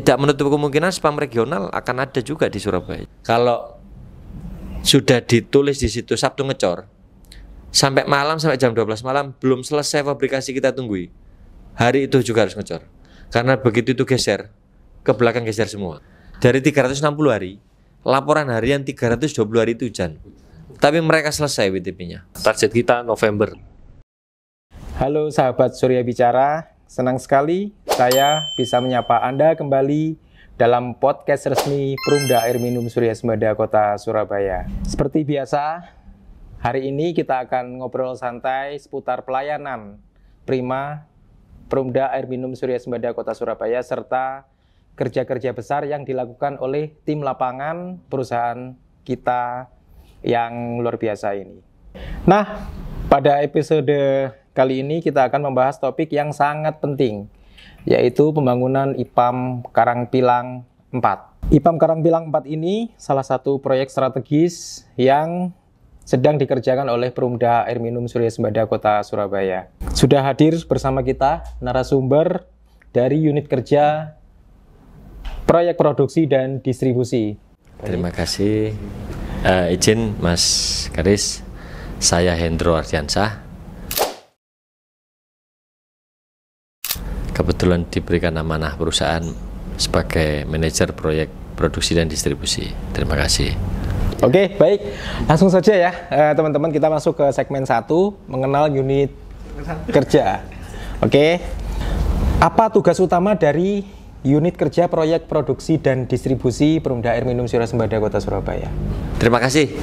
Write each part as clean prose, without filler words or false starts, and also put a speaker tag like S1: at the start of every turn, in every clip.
S1: tidak menutup kemungkinan spam regional akan ada juga di Surabaya. Kalau sudah ditulis di situ Sabtu ngecor, sampai malam, sampai jam 12 malam belum selesai fabrikasi kita tunggui, hari itu juga harus ngecor. Karena begitu itu geser, ke belakang geser semua. Dari 360 hari, laporan harian 320 hari itu hujan. Tapi mereka selesai WTP-nya.
S2: Target kita November.
S3: Halo sahabat Surya Bicara, senang sekali saya bisa menyapa Anda kembali dalam podcast resmi Perumda Air Minum Surya Sembada Kota Surabaya. Seperti biasa, hari ini kita akan ngobrol santai seputar pelayanan Prima Perumda Air Minum Surya Sembada Kota Surabaya serta kerja-kerja besar yang dilakukan oleh tim lapangan perusahaan kita yang luar biasa ini. Nah, pada episode kali ini kita akan membahas topik yang sangat penting, yaitu pembangunan IPAM Karangpilang 4. IPAM Karangpilang 4 ini salah satu proyek strategis yang sedang dikerjakan oleh Perumda Air Minum Surya Sembada Kota Surabaya. Sudah hadir bersama kita narasumber dari unit kerja proyek produksi dan distribusi.
S1: Terima kasih. Izin Mas Karis, saya Hendro Ardiansyah. Kebetulan diberikan amanah perusahaan sebagai manajer proyek produksi dan distribusi. Terima kasih.
S3: Oke, baik. Langsung saja ya, teman-teman, kita masuk ke segmen 1, mengenal unit kerja. Oke. Apa tugas utama dari unit kerja proyek produksi dan distribusi Perumda Air Minum Surya Sembada Kota Surabaya?
S1: Terima kasih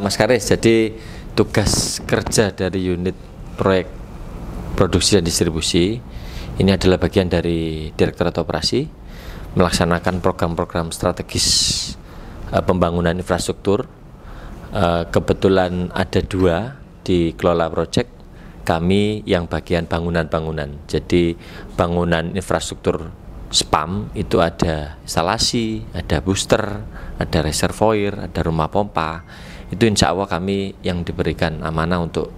S1: Mas Karis. Jadi tugas kerja dari unit proyek produksi dan distribusi ini adalah bagian dari Direktorat Operasi melaksanakan program-program strategis pembangunan infrastruktur. Kebetulan ada 2 di kelola project, kami yang bagian bangunan-bangunan. Jadi bangunan infrastruktur SPAM itu ada instalasi, ada booster, ada reservoir, ada rumah pompa. Itu insya Allah kami yang diberikan amanah untuk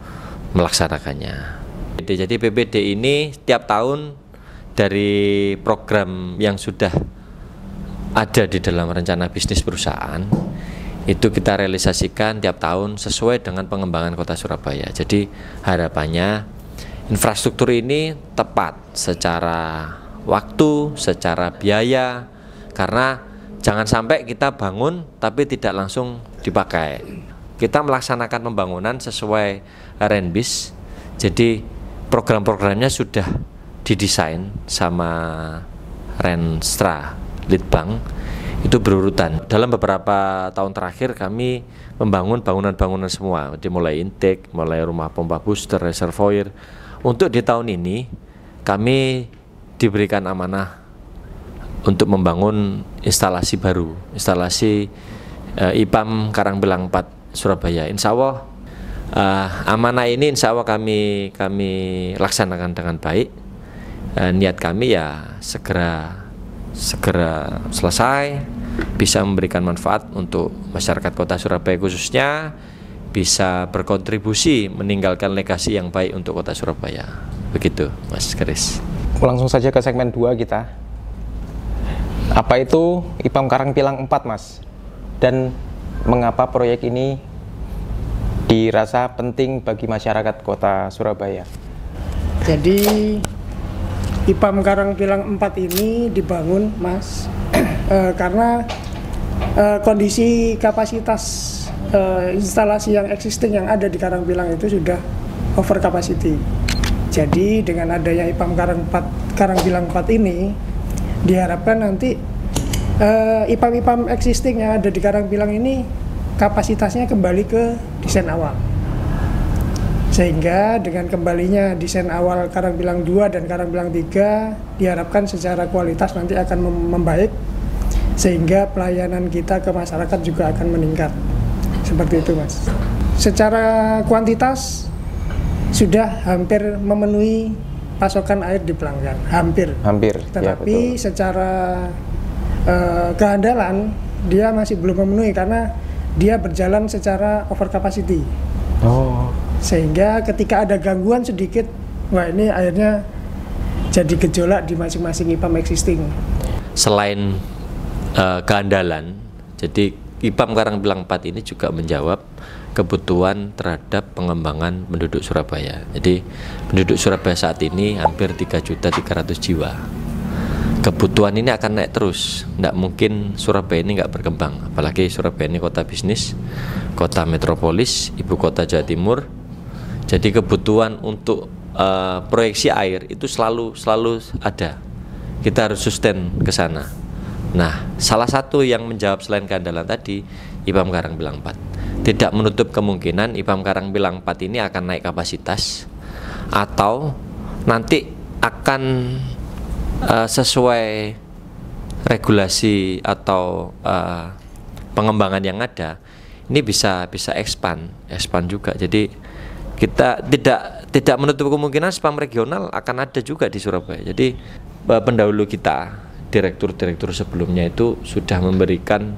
S1: melaksanakannya. Jadi PPD ini tiap tahun dari program yang sudah ada di dalam rencana bisnis perusahaan itu kita realisasikan tiap tahun sesuai dengan pengembangan Kota Surabaya. Jadi harapannya infrastruktur ini tepat secara waktu, secara biaya, karena jangan sampai kita bangun tapi tidak langsung dipakai. Kita melaksanakan pembangunan sesuai RENBIS, jadi program-programnya sudah didesain sama Renstra Litbang, itu berurutan. Dalam beberapa tahun terakhir kami membangun bangunan-bangunan semua, dimulai intake, mulai rumah pompa booster, reservoir. Untuk di tahun ini kami diberikan amanah untuk membangun instalasi baru, instalasi IPAM Karangpilang 4 Surabaya. Insya Allah amanah ini insya Allah kami laksanakan dengan baik. Niat kami ya segera selesai, bisa memberikan manfaat untuk masyarakat Kota Surabaya khususnya, bisa berkontribusi meninggalkan legasi yang baik untuk Kota Surabaya. Begitu Mas Karis.
S3: Langsung saja ke segmen 2 kita. Apa itu IPAM Karangpilang 4, Mas? Dan mengapa proyek ini dirasa penting bagi masyarakat Kota Surabaya?
S4: Jadi IPAM Karangpilang 4 ini dibangun, Mas, karena kondisi kapasitas instalasi yang existing yang ada di Karangpilang itu sudah over capacity. Jadi dengan adanya IPAM Karangpilang 4 ini diharapkan nanti IPAM-IPAM existing yang ada di Karangpilang ini kapasitasnya kembali ke desain awal. Sehingga dengan kembalinya desain awal Karangpilang 2 dan Karangpilang 3 diharapkan secara kualitas nanti akan membaik, sehingga pelayanan kita ke masyarakat juga akan meningkat. Seperti itu, Mas. Secara kuantitas sudah hampir memenuhi pasokan air di pelanggan, hampir. Tetapi ya, secara keandalan dia masih belum memenuhi karena dia berjalan secara over capacity. Sehingga ketika ada gangguan sedikit, wah ini akhirnya jadi gejolak di masing-masing IPAM existing.
S1: selain keandalan, jadi IPAM Karangpilang 4 ini juga menjawab kebutuhan terhadap pengembangan penduduk Surabaya. Jadi penduduk Surabaya saat ini hampir 3.300.000 jiwa. Kebutuhan ini akan naik terus, tidak mungkin Surabaya ini nggak berkembang. Apalagi Surabaya ini kota bisnis, kota metropolis, ibu kota Jawa Timur. Jadi kebutuhan untuk proyeksi air itu selalu ada. Kita harus sustain ke sana. Nah, salah satu yang menjawab selain keandalan tadi, IPAM Karangpilang 4. Tidak menutup kemungkinan IPAM Karangpilang 4 ini akan naik kapasitas atau nanti akan sesuai regulasi atau pengembangan yang ada, ini bisa expand juga. Jadi kita tidak menutup kemungkinan spam regional akan ada juga di Surabaya. Jadi pendahulu kita, direktur sebelumnya itu sudah memberikan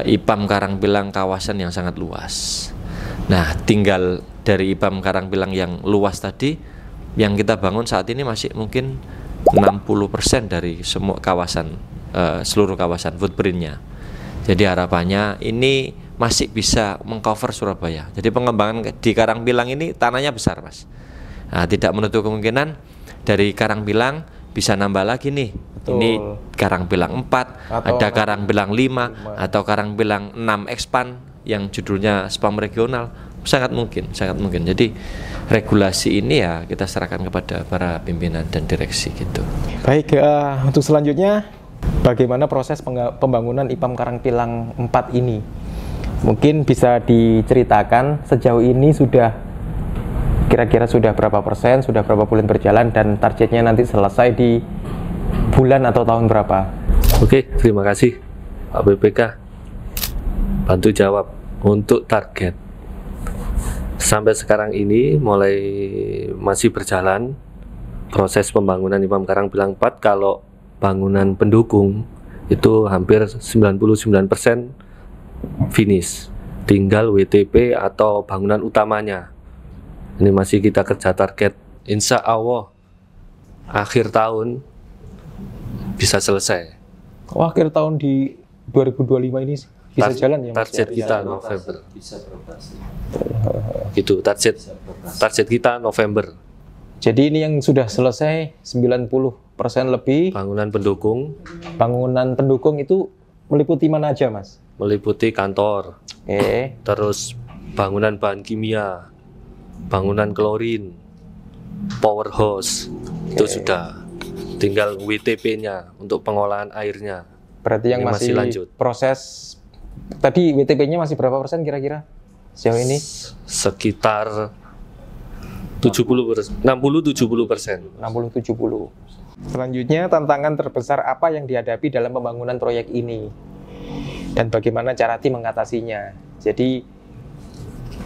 S1: IPAM Karangpilang kawasan yang sangat luas. Nah, tinggal dari IPAM Karangpilang yang luas tadi, yang kita bangun saat ini masih mungkin 60% dari semua kawasan, seluruh kawasan footprintnya. Jadi harapannya ini masih bisa mengcover Surabaya. Jadi pengembangan di Karangpilang ini tanahnya besar, Mas. Nah, tidak menutup kemungkinan dari Karangpilang bisa nambah lagi nih. Betul. Ini Karangpilang 4, atau ada Karangpilang 5 atau Karangpilang 6 expand yang judulnya spam regional. Sangat mungkin. Jadi regulasi ini ya kita serahkan kepada para pimpinan dan direksi gitu.
S3: Baik, untuk selanjutnya bagaimana proses pembangunan IPAM Karangpilang 4 ini? Mungkin bisa diceritakan sejauh ini kira-kira sudah berapa persen, sudah berapa bulan berjalan, dan targetnya nanti selesai di bulan atau tahun berapa?
S2: Oke, terima kasih Pak BPK. Bantu jawab untuk target. Sampai sekarang ini masih berjalan proses pembangunan IPAM Karangpilang 4. Kalau bangunan pendukung itu hampir 99% finish. Tinggal WTP atau bangunan utamanya. Ini masih kita kerja target. Insya Allah akhir tahun bisa selesai.
S3: Oh, akhir tahun di 2025 ini bisa jalan ya, Mas?
S2: Target kita November. Itu target kita November.
S3: Jadi ini yang sudah selesai 90% lebih.
S2: Bangunan pendukung.
S3: Bangunan pendukung itu meliputi mana aja, Mas?
S2: Meliputi kantor. Terus bangunan bahan kimia, bangunan klorin, powerhouse. Itu sudah. Tinggal WTP-nya untuk pengolahan airnya.
S3: Berarti yang masih lanjut. Proses tadi WTP-nya masih berapa persen kira-kira sejauh ini?
S2: Sekitar 60-70%. 60-70%.
S3: Selanjutnya, tantangan terbesar apa yang dihadapi dalam pembangunan proyek ini? Dan bagaimana cara tim mengatasinya? Jadi,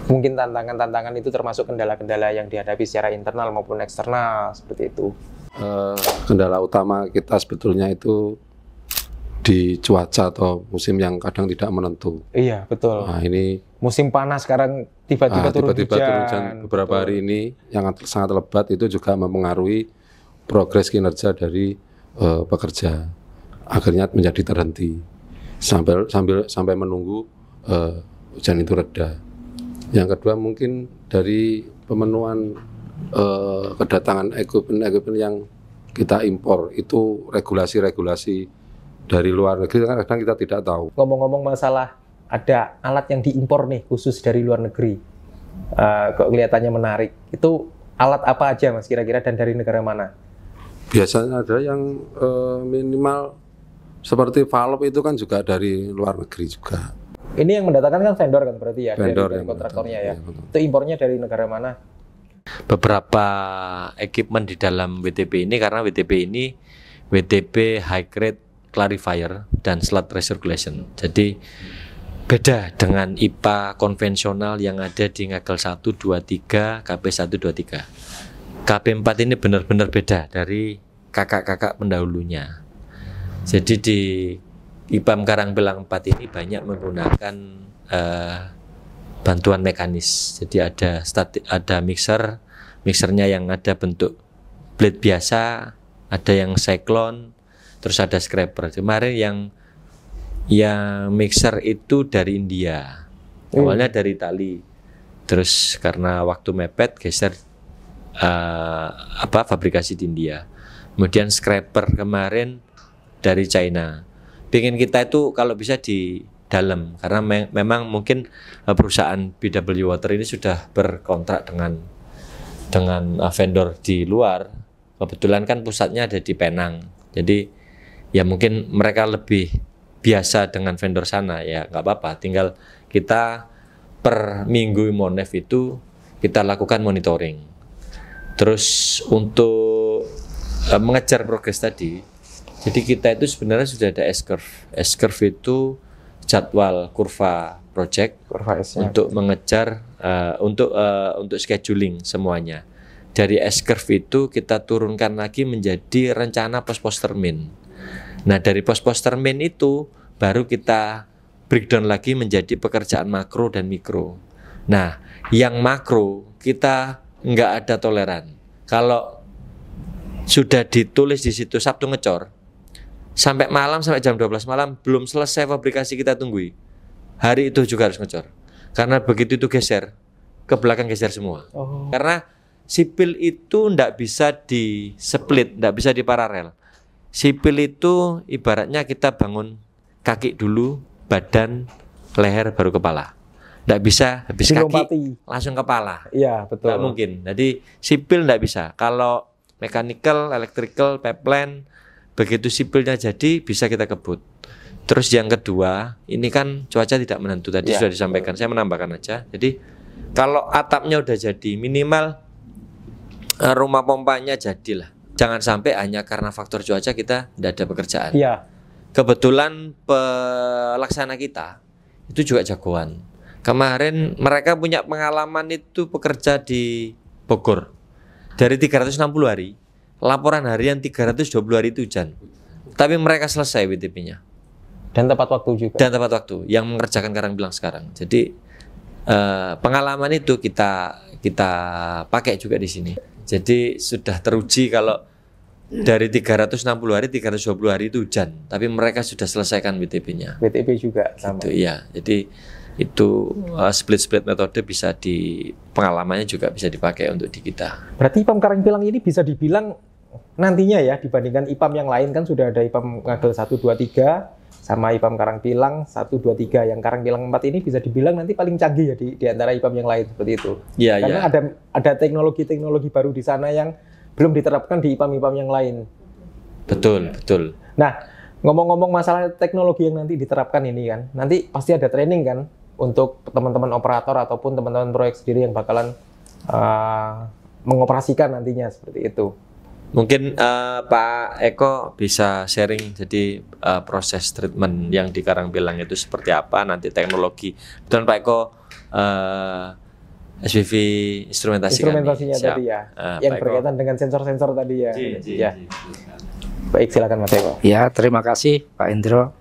S3: mungkin tantangan-tantangan itu termasuk kendala-kendala yang dihadapi secara internal maupun eksternal, seperti itu.
S5: Kendala utama kita sebetulnya itu di cuaca atau musim yang kadang tidak menentu.
S3: Iya, betul.
S5: Nah, ini
S3: musim panas sekarang tiba-tiba turun hujan.
S5: Beberapa hari ini yang sangat lebat itu juga mempengaruhi progres kinerja dari pekerja. Akhirnya menjadi terhenti sampai menunggu hujan itu reda. Yang kedua mungkin dari pemenuhan kedatangan equipment yang kita impor itu regulasi dari luar negeri kan kadang kita tidak tahu.
S3: Ngomong-ngomong masalah ada alat yang diimpor nih khusus dari luar negeri, kok kelihatannya menarik. Itu alat apa aja, Mas, kira-kira, dan dari negara mana?
S5: Biasanya ada yang minimal seperti valve itu kan juga dari luar negeri juga.
S3: Ini yang mendatangkan kan vendor kan berarti ya,
S5: vendor
S3: dari kontraktornya ya. Itu impornya dari negara mana?
S1: Beberapa equipment di dalam WTP ini, karena WTP ini WTP high grade clarifier dan slot recirculation. Jadi beda dengan IPA konvensional yang ada di Ngagel 1, 2, 3, KP 1, 2, 3. KP 4 ini benar-benar beda dari kakak-kakak pendahulunya. Jadi di IPAM Karangpilang 4 ini banyak menggunakan bantuan mekanis. Jadi ada mixernya yang ada bentuk blade biasa, ada yang cyclone, terus ada scraper. Kemarin yang mixer itu dari India, awalnya dari Itali, terus karena waktu mepet geser fabrikasi di India. Kemudian scraper kemarin dari China. Pengen kita itu kalau bisa di dalam, karena memang mungkin perusahaan BW Water ini sudah berkontrak dengan vendor di luar. Kebetulan kan pusatnya ada di Penang, jadi ya mungkin mereka lebih biasa dengan vendor sana, ya nggak apa-apa. Tinggal kita per minggu Monef itu kita lakukan monitoring. Terus untuk mengejar progres tadi, jadi kita itu sebenarnya sudah ada S-curve. S-curve itu jadwal kurva project untuk mengejar untuk scheduling semuanya. Dari S-curve itu kita turunkan lagi menjadi rencana post termin. Nah, dari post termin itu baru kita breakdown lagi menjadi pekerjaan makro dan mikro. Nah, yang makro kita nggak ada toleran. Kalau sudah ditulis di situ Sabtu ngecor, sampai malam, sampai jam 12 malam belum selesai fabrikasi kita tunggui, hari itu juga harus ngecor. Karena begitu itu geser, ke belakang geser semua. Karena sipil itu ndak bisa di split, ndak bisa di paralel. Sipil itu ibaratnya kita bangun kaki dulu, badan, leher, baru kepala. Ndak bisa habis kaki langsung kepala.
S3: Iya, betul.
S1: Nggak mungkin. Jadi sipil ndak bisa. Kalau mechanical, electrical, pipeline, begitu sipilnya jadi bisa kita kebut. Terus yang kedua, ini kan cuaca tidak menentu, tadi sudah disampaikan. Saya menambahkan aja. Jadi kalau atapnya udah jadi, minimal rumah pompanya jadilah. Jangan sampai hanya karena faktor cuaca kita tidak ada pekerjaan.
S3: Iya.
S1: Kebetulan pelaksana kita itu juga jagoan. Kemarin mereka punya pengalaman itu bekerja di Bogor. Dari 360 hari, laporan harian 320 hari itu hujan. Tapi mereka selesai WTP-nya.
S3: Dan tepat waktu juga.
S1: Dan tepat waktu yang mengerjakan Karang Bilang sekarang. Jadi pengalaman itu kita pakai juga di sini. Jadi sudah teruji kalau dari 360 hari, 320 hari itu hujan, tapi mereka sudah selesaikan WTP-nya.
S3: WTP juga sama.
S1: Gitu, iya. Jadi itu split metode bisa pengalamannya juga bisa dipakai untuk di kita.
S3: Berarti IPAM Karangpilang ini bisa dibilang nantinya ya, dibandingkan IPAM yang lain kan sudah ada IPAM Ngagel 1, 2, 3 sama IPAM Karangpilang 1, 2, 3. Yang Karangpilang 4 ini bisa dibilang nanti paling canggih ya di antara IPAM yang lain seperti itu.
S1: Iya,
S3: karena ada teknologi-teknologi baru di sana yang belum diterapkan di IPAM-IPAM yang lain.
S1: Betul.
S3: Nah, ngomong-ngomong masalah teknologi yang nanti diterapkan ini kan, nanti pasti ada training kan untuk teman-teman operator ataupun teman-teman proyek sendiri yang bakalan mengoperasikan nantinya seperti itu.
S1: Mungkin Pak Eko bisa sharing jadi proses treatment yang di Karangpilang itu seperti apa, nanti teknologi. Dan Pak Eko SPV instrumentasinya
S3: tadi ya, yang berkaitan dengan sensor-sensor tadi ya. Ya. Baik, silakan Mas Eko.
S6: Ya, terima kasih Pak Indro.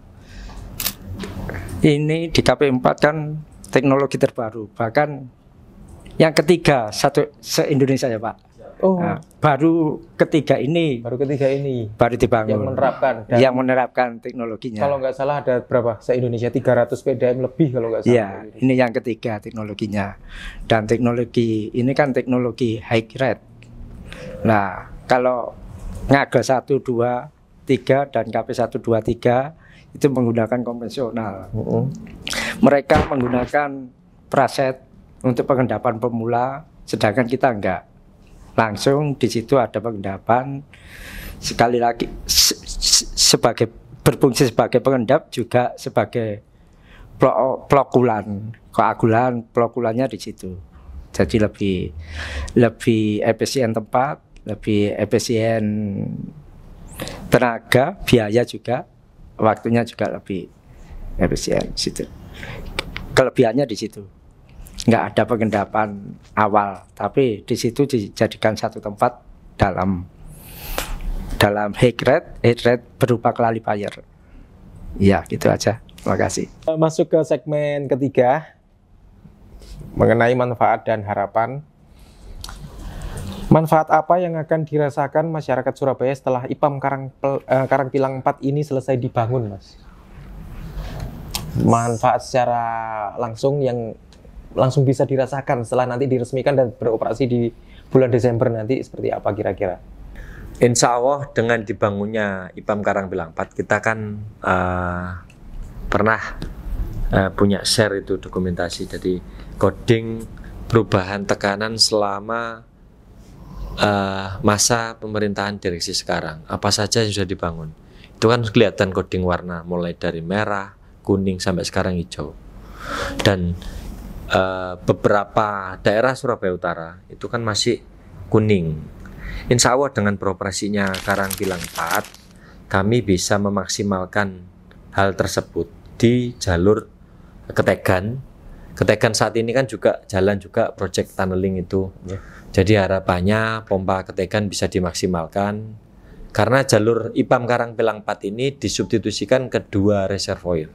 S6: Ini di KP4 kan teknologi terbaru, bahkan yang ketiga se-Indonesia ya Pak. Nah, baru ketiga ini baru dibangun yang menerapkan teknologinya.
S3: Kalau nggak salah ada berapa se-Indonesia, 300 PDM lebih kalau nggak salah.
S6: Iya, ini yang ketiga teknologinya. Dan teknologi ini kan teknologi high rate. Nah, kalau Ngagel 1, 2, 3 dan KP 1, 2, 3 itu menggunakan konvensional. Mereka menggunakan praset untuk pengendapan pemula, sedangkan kita enggak. Langsung di situ ada pengendapan, sekali lagi sebagai berfungsi sebagai pengendap juga sebagai plokulan, koagulan, plokulannya di situ. Jadi lebih efisien tempat, lebih efisien tenaga, biaya juga, waktunya juga lebih efisien situ. Kelebihannya di situ. Nggak ada pengendapan awal, tapi di situ dijadikan satu tempat dalam heat rate berupa clarifier. Ya, gitu aja. Terima kasih.
S3: Masuk ke segmen ketiga mengenai manfaat dan harapan. Manfaat apa yang akan dirasakan masyarakat Surabaya setelah IPAM Karangpilang 4 ini selesai dibangun, Mas? Manfaat secara langsung yang langsung bisa dirasakan setelah nanti diresmikan dan beroperasi di bulan Desember nanti seperti apa kira-kira?
S1: Insya Allah dengan dibangunnya IPAM Karangpilang 4 kita kan pernah punya share itu dokumentasi, jadi coding perubahan tekanan selama masa pemerintahan direksi sekarang, apa saja yang sudah dibangun itu kan kelihatan coding warna mulai dari merah, kuning sampai sekarang hijau. Dan beberapa daerah Surabaya Utara itu kan masih kuning. Insya Allah dengan beroperasinya Karangpilang 4 kami bisa memaksimalkan hal tersebut di jalur Ketegan. Ketegan saat ini kan juga jalan juga project tunneling itu. Jadi harapannya pompa Ketegan bisa dimaksimalkan karena jalur IPAM Karangpilang 4 ini disubstitusikan ke 2 reservoir.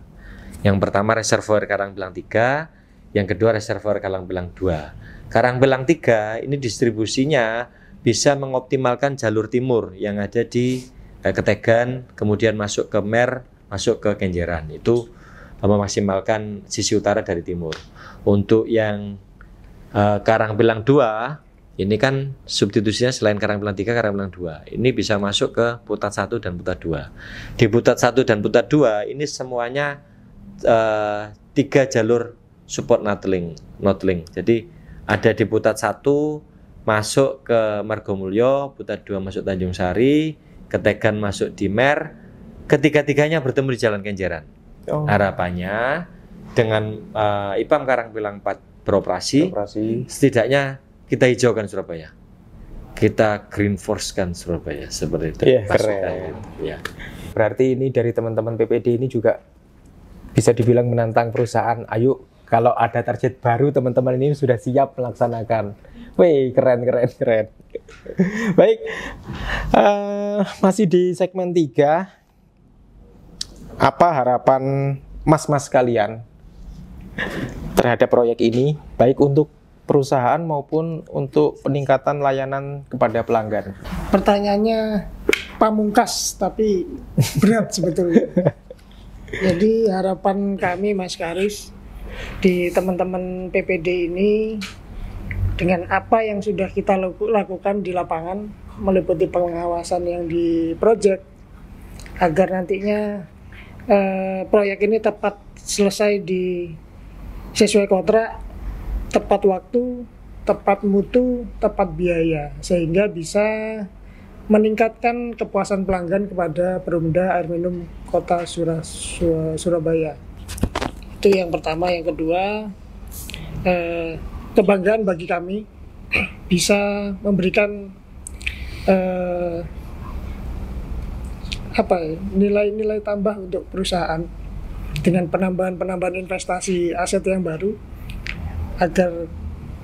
S1: Yang pertama reservoir Karangpilang 3, yang kedua reservoir Karangpilang 2. Karangpilang 3 ini distribusinya bisa mengoptimalkan jalur timur yang ada di Ketegan, kemudian masuk ke Mer, masuk ke Kenjeran. Itu memaksimalkan sisi utara dari timur. Untuk yang Karangpilang 2 ini kan substitusinya selain Karangpilang 3, Karangpilang 2 ini bisa masuk ke Putat 1 dan Putat 2. Di Putat 1 dan Putat 2 ini semuanya 3 jalur support knotling. Jadi ada di Putat 1 masuk ke Margomulyo, Putat 2 masuk Tanjung Sari, Ketegan masuk di Mer, ketiga-tiganya bertemu di Jalan Kenjeran. Harapannya dengan IPAM Karangpilang 4 beroperasi, setidaknya kita hijaukan Surabaya, kita green force-kan Surabaya seperti itu.
S3: Iya, keren.
S1: Ya.
S3: Berarti ini dari teman-teman PPD ini juga bisa dibilang menantang perusahaan. Ayo, kalau ada target baru teman-teman ini sudah siap melaksanakan. Wih, keren. Baik, masih di segmen 3. Apa harapan mas-mas kalian terhadap proyek ini, baik untuk perusahaan maupun untuk peningkatan layanan kepada pelanggan?
S4: Pertanyaannya pamungkas tapi berat sebetulnya. Jadi harapan kami Mas Karis di teman-teman PPD ini dengan apa yang sudah kita lakukan di lapangan meliputi pengawasan yang di proyek agar nantinya proyek ini tepat selesai di sesuai kontrak, tepat waktu, tepat mutu, tepat biaya, sehingga bisa meningkatkan kepuasan pelanggan kepada Perumda Air Minum Kota Surabaya. Itu yang pertama. Yang kedua, kebanggaan bagi kami bisa memberikan nilai-nilai tambah untuk perusahaan dengan penambahan investasi aset yang baru, agar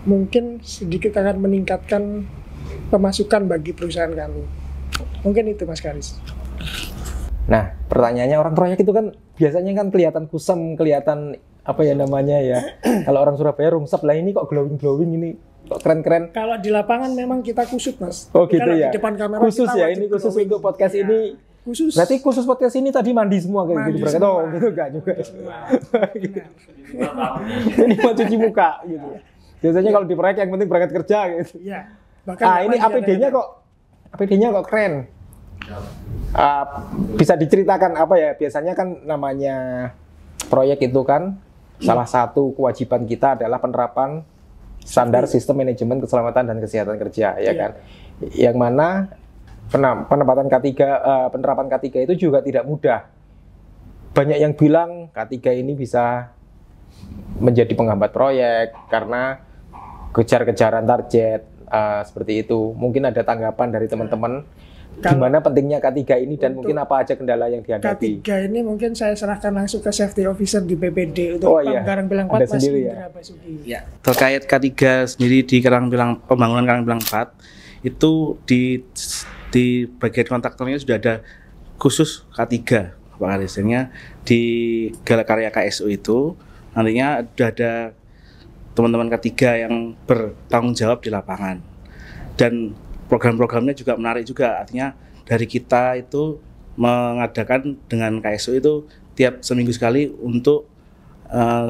S4: mungkin sedikit akan meningkatkan pemasukan bagi perusahaan kami. Mungkin itu Mas Karis.
S3: Nah, pertanyaannya, orang proyek itu kan biasanya kan kelihatan kusam, kelihatan apa ya namanya ya. Kalau orang Surabaya rungsep, lah ini kok glowing ini, kok keren-keren.
S4: Kalau di lapangan memang kita kusut, Mas.
S3: Oh gitu
S4: kalau
S3: ya.
S4: Di depan kamera
S3: khusus ya, ini khusus glowing. Untuk podcast ini.
S4: Khusus.
S3: Berarti khusus podcast ini tadi mandi semua kayak gitu berarti. Oh, gitu enggak juga. Ini mau cuci muka gitu. Biasanya kalau di proyek yang penting berangkat kerja gitu.
S4: Iya.
S3: Ini APD-nya kok keren. Bisa diceritakan apa ya? Biasanya kan namanya proyek itu kan salah satu kewajiban kita adalah penerapan standar sistem manajemen keselamatan dan kesehatan kerja, ya kan? Yang mana penerapan K3 itu juga tidak mudah. Banyak yang bilang K3 ini bisa menjadi penghambat proyek karena kejar-kejaran target, seperti itu. Mungkin ada tanggapan dari teman-teman gimana pentingnya K3 ini dan mungkin apa aja kendala yang dihadapi.
S4: K3 ini mungkin saya serahkan langsung ke safety officer di PPD untuk Karangpilang 4, Mas Indra Basuki.
S7: Ya, terkait K3 sendiri di pembangunan Karangpilang 4 itu di bagian kontraktornya sudah ada khusus K3 Pak Karisnya. Di Karya KSU itu nantinya sudah ada teman-teman K3 yang bertanggung jawab di lapangan, dan program-programnya juga menarik juga. Artinya dari kita itu mengadakan dengan KSU itu tiap seminggu sekali untuk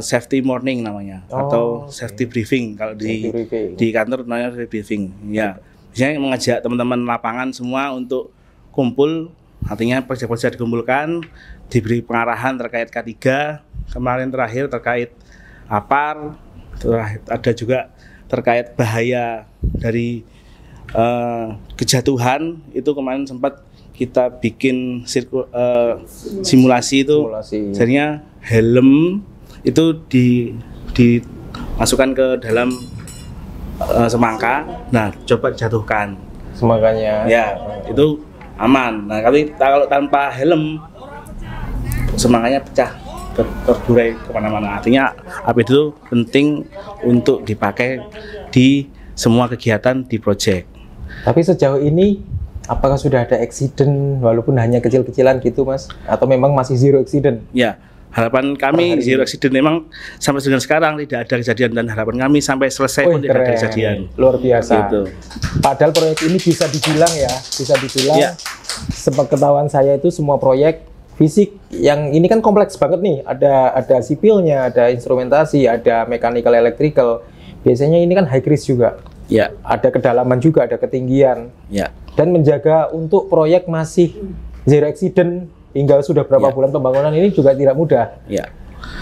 S7: safety morning namanya, atau safety briefing kalau di kantor namanya safety briefing. Ya, biasanya mengajak teman-teman lapangan semua untuk kumpul. Artinya proyek-proyek dikumpulkan, diberi pengarahan terkait K3, kemarin terakhir terkait APAR, ada juga terkait bahaya dari kejatuhan. Itu kemarin sempat kita bikin simulasi itu. Jadinya helm itu dimasukkan ke dalam semangka. Nah, coba dijatuhkan
S3: Semangkanya.
S7: ya, itu aman. Nah, kalau tanpa helm semangkanya pecah, terburai kemana-mana. Artinya APD itu penting untuk dipakai di semua kegiatan di proyek.
S3: Tapi sejauh ini apakah sudah ada accident walaupun hanya kecil-kecilan gitu Mas? Atau memang masih zero accident?
S7: Ya, harapan kami zero accident. Memang sampai dengan sekarang tidak ada kejadian, dan harapan kami sampai selesai pun tidak ada kejadian.
S3: Luar biasa.
S7: Gitu.
S3: Padahal proyek ini bisa dibilang sepengetahuan saya itu semua proyek fisik yang ini kan kompleks banget nih. Ada sipilnya, ada instrumentasi, ada mechanical electrical. Biasanya ini kan high risk juga.
S7: Ya.
S3: Ada kedalaman juga, ada ketinggian.
S7: Ya.
S3: Dan menjaga untuk proyek masih zero accident hingga sudah berapa bulan pembangunan ini juga tidak mudah.
S7: Ya.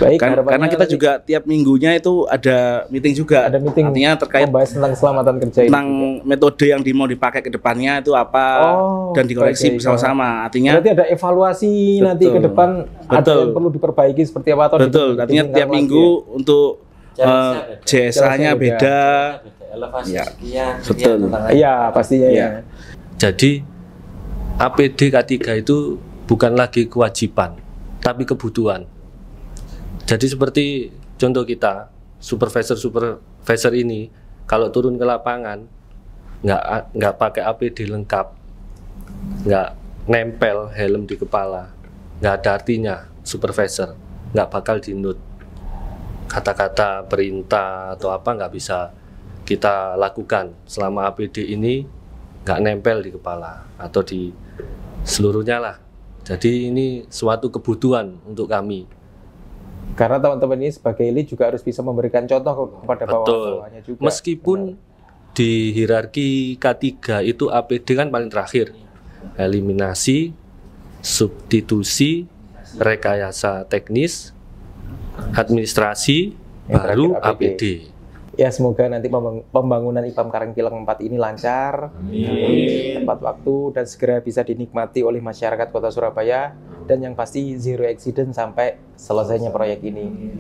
S3: Baik,
S7: karena kita juga tiap minggunya itu ada meeting juga.
S3: Ada meeting.
S7: Artinya terkait
S3: membahas tentang keselamatan kerja
S7: tentang metode yang mau dipakai ke depannya itu apa, dan dikoreksi bersama-sama. Artinya
S3: berarti ada evaluasi nanti ke depan, ada yang perlu diperbaiki seperti apa, atau
S7: betul. Artinya tiap minggu untuk JSA-nya beda.
S1: Elevasi
S7: ya.
S1: sekian,
S7: Betul.
S3: Iya, pastinya ya.
S2: Jadi APD K3 itu bukan lagi kewajiban, tapi kebutuhan. Jadi seperti contoh kita, supervisor ini kalau turun ke lapangan nggak pakai APD lengkap, nggak nempel helm di kepala, nggak ada artinya supervisor, nggak bakal dinut. Kata-kata perintah atau apa nggak bisa kita lakukan selama APD ini nggak nempel di kepala atau di seluruhnya lah. Jadi ini suatu kebutuhan untuk kami.
S3: Karena teman-teman ini sebagai lead juga harus bisa memberikan contoh kepada bawah-bawahnya juga.
S2: Meskipun di hierarki K3 itu APD kan paling terakhir. Eliminasi, substitusi, rekayasa teknis, administrasi, baru APD.
S3: Ya, semoga nanti pembangunan IPAM Karangpilang 4 ini lancar, tepat waktu, dan segera bisa dinikmati oleh masyarakat Kota Surabaya, dan yang pasti zero accident sampai selesainya proyek ini.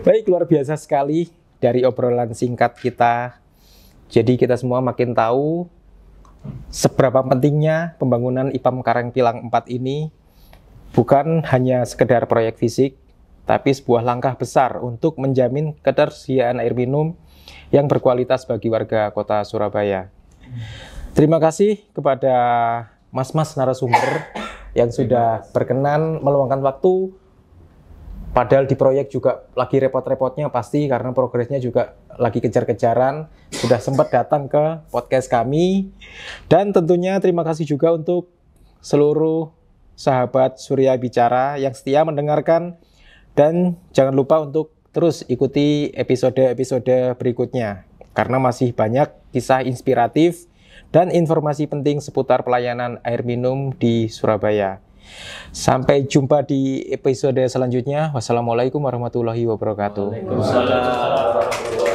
S3: Baik, luar biasa sekali dari obrolan singkat kita. Jadi kita semua makin tahu seberapa pentingnya pembangunan IPAM Karangpilang 4 ini bukan hanya sekedar proyek fisik, tapi sebuah langkah besar untuk menjamin ketersediaan air minum yang berkualitas bagi warga Kota Surabaya. Terima kasih kepada mas-mas narasumber yang sudah berkenan meluangkan waktu, padahal di proyek juga lagi repot-repotnya pasti karena progresnya juga lagi kejar-kejaran, sudah sempat datang ke podcast kami. Dan tentunya terima kasih juga untuk seluruh sahabat Surya Bicara yang setia mendengarkan. Dan jangan lupa untuk terus ikuti episode-episode berikutnya, karena masih banyak kisah inspiratif dan informasi penting seputar pelayanan air minum di Surabaya. Sampai jumpa di episode selanjutnya. Wassalamualaikum warahmatullahi wabarakatuh.
S1: Waalaikumsalam.